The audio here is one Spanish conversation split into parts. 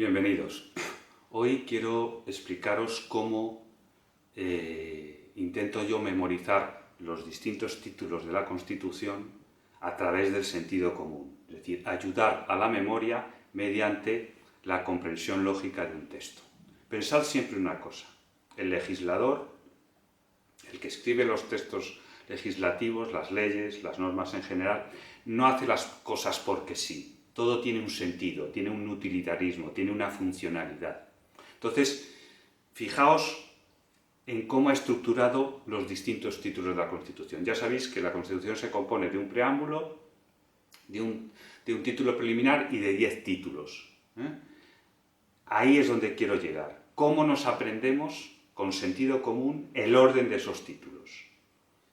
Bienvenidos. Hoy quiero explicaros cómo intento yo memorizar los distintos títulos de la Constitución a través del sentido común, es decir, ayudar a la memoria mediante la comprensión lógica de un texto. Pensad siempre una cosa: el legislador, el que escribe los textos legislativos, las leyes, las normas en general, no hace las cosas porque sí. Todo tiene un sentido, tiene un utilitarismo, tiene una funcionalidad. Entonces, fijaos en cómo ha estructurado los distintos títulos de la Constitución. Ya sabéis que la Constitución se compone de un preámbulo, de un título preliminar y de 10 títulos. Ahí es donde quiero llegar. ¿Cómo nos aprendemos con sentido común el orden de esos títulos?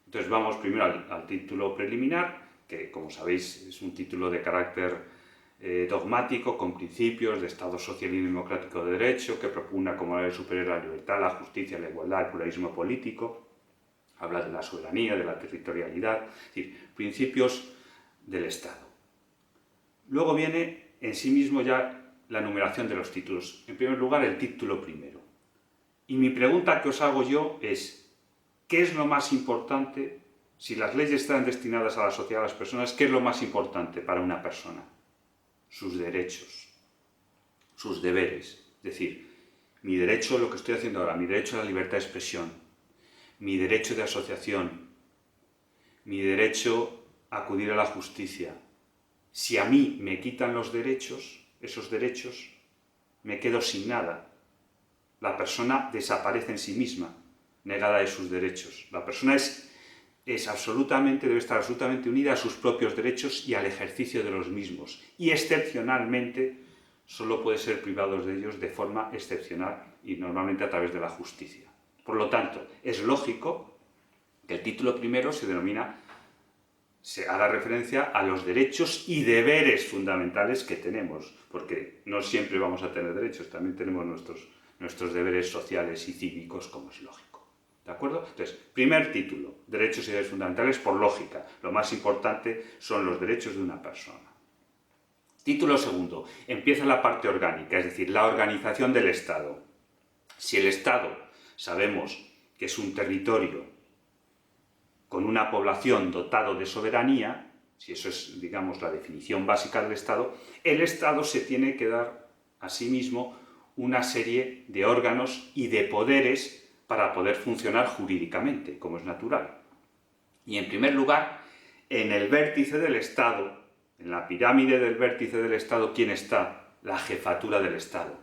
Entonces vamos primero al título preliminar, que como sabéis es un título de carácter dogmático, con principios de Estado social y democrático de derecho, que propugna como ley superior la libertad, la justicia, la igualdad, el pluralismo político. Habla de la soberanía, de la territorialidad, es decir, principios del Estado. Luego viene en sí mismo ya la numeración de los títulos. En primer lugar, el título primero. Y mi pregunta que os hago yo es: ¿qué es lo más importante? Si las leyes están destinadas a la sociedad, a las personas, ¿qué es lo más importante para una persona? Sus derechos, sus deberes. Es decir, mi derecho, lo que estoy haciendo ahora, mi derecho a la libertad de expresión, mi derecho de asociación, mi derecho a acudir a la justicia. Si a mí me quitan los derechos, esos derechos, me quedo sin nada. La persona desaparece en sí misma, negada de sus derechos. La persona debe estar absolutamente unida a sus propios derechos y al ejercicio de los mismos. Y excepcionalmente, solo puede ser privado de ellos de forma excepcional y normalmente a través de la justicia. Por lo tanto, es lógico que el título primero se haga referencia a los derechos y deberes fundamentales que tenemos, porque no siempre vamos a tener derechos, también tenemos nuestros deberes sociales y cívicos, como es lógico. ¿De acuerdo? Entonces, primer título, derechos y deberes fundamentales por lógica. Lo más importante son los derechos de una persona. Título segundo, empieza la parte orgánica, es decir, la organización del Estado. Si el Estado sabemos que es un territorio con una población dotado de soberanía, si eso es, digamos, la definición básica del Estado, el Estado se tiene que dar a sí mismo una serie de órganos y de poderes para poder funcionar jurídicamente, como es natural. Y en primer lugar, en el vértice del Estado, en la pirámide del vértice del Estado, ¿quién está? La jefatura del Estado.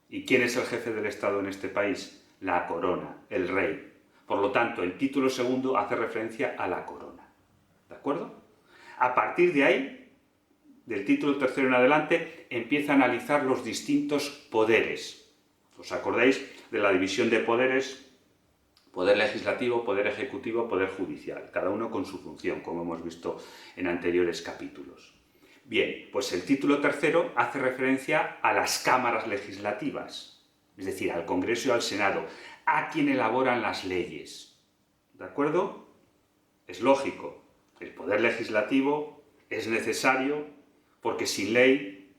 ¿Y quién es el jefe del Estado en este país? La corona, el rey. Por lo tanto, el título segundo hace referencia a la corona. ¿De acuerdo? A partir de ahí, del título tercero en adelante, empieza a analizar los distintos poderes. ¿Os acordáis de la división de poderes? Poder legislativo, poder ejecutivo, poder judicial, cada uno con su función, como hemos visto en anteriores capítulos. Bien, pues el título tercero hace referencia a las cámaras legislativas, es decir, al Congreso y al Senado, a quien elaboran las leyes. ¿De acuerdo? Es lógico, el poder legislativo es necesario porque sin ley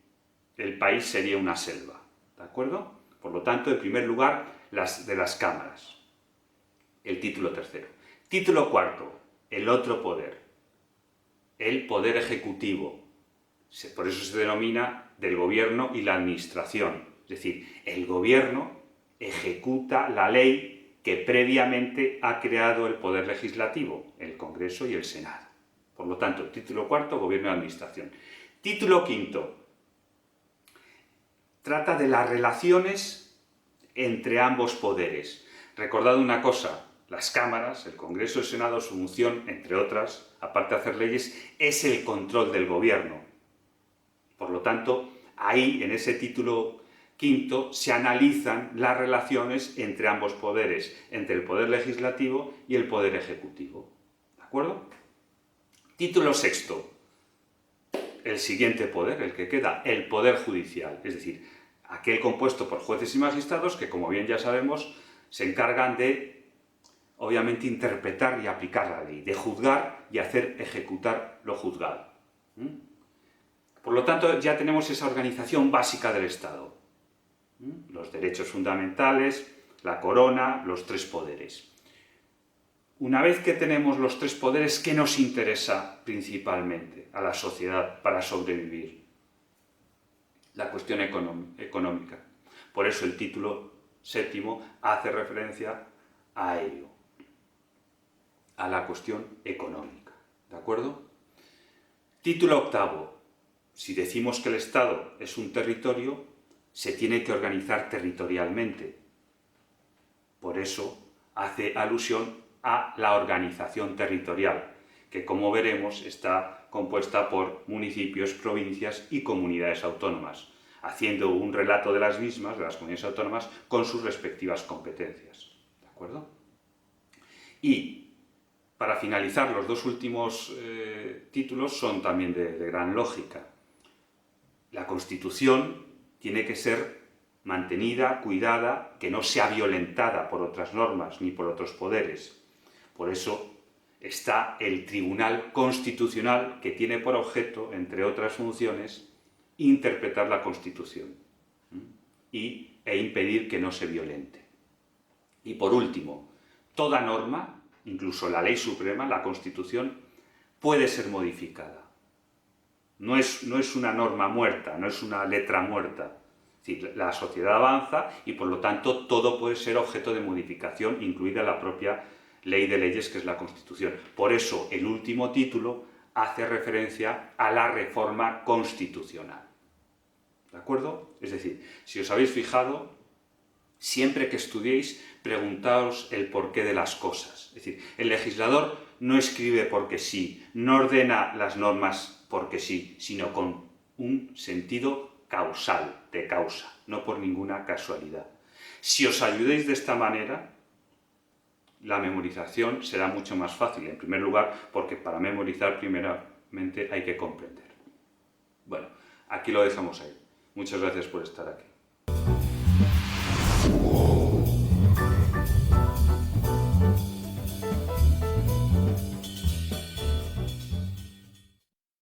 el país sería una selva. ¿De acuerdo? Por lo tanto, en primer lugar, de las cámaras. El título tercero. Título cuarto, el otro poder. El poder ejecutivo. Por eso se denomina del gobierno y la administración. Es decir, el gobierno ejecuta la ley que previamente ha creado el poder legislativo, el Congreso y el Senado. Por lo tanto, título cuarto, gobierno y administración. Título quinto, trata de las relaciones entre ambos poderes. Recordad una cosa: las cámaras, el Congreso y el Senado, su función, entre otras, aparte de hacer leyes, es el control del gobierno. Por lo tanto, ahí, en ese título quinto, se analizan las relaciones entre ambos poderes, entre el poder legislativo y el poder ejecutivo. ¿De acuerdo? Título sexto, el siguiente poder, el que queda, el poder judicial, es decir, aquel compuesto por jueces y magistrados que, como bien ya sabemos, se encargan de, obviamente, interpretar y aplicar la ley, de juzgar y hacer ejecutar lo juzgado. Por lo tanto, ya tenemos esa organización básica del Estado. Los derechos fundamentales, la corona, los tres poderes. Una vez que tenemos los tres poderes, ¿qué nos interesa principalmente a la sociedad para sobrevivir? La cuestión económica. Por eso el título séptimo hace referencia a ello, a la cuestión económica. ¿De acuerdo? Título octavo. Si decimos que el Estado es un territorio, se tiene que organizar territorialmente. Por eso hace alusión a la organización territorial, que como veremos está compuesta por municipios, provincias y comunidades autónomas, haciendo un relato de las mismas, de las comunidades autónomas, con sus respectivas competencias. ¿De acuerdo? Y para finalizar, los dos últimos títulos son también de gran lógica. La Constitución tiene que ser mantenida, cuidada, que no sea violentada por otras normas ni por otros poderes. Por eso está el Tribunal Constitucional, que tiene por objeto, entre otras funciones, interpretar la Constitución e impedir que no se violente. Y por último, toda norma, incluso la Ley Suprema, la Constitución, puede ser modificada. No es una norma muerta, no es una letra muerta. Es decir, la sociedad avanza y por lo tanto todo puede ser objeto de modificación, incluida la propia ley de leyes que es la Constitución. Por eso el último título hace referencia a la reforma constitucional. ¿De acuerdo? Es decir, si os habéis fijado, siempre que estudiéis, preguntaos el porqué de las cosas. Es decir, el legislador no escribe porque sí, no ordena las normas porque sí, sino con un sentido causal, de causa, no por ninguna casualidad. Si os ayudéis de esta manera, la memorización será mucho más fácil, en primer lugar, porque para memorizar primeramente hay que comprender. Bueno, aquí lo dejamos ahí. Muchas gracias por estar aquí.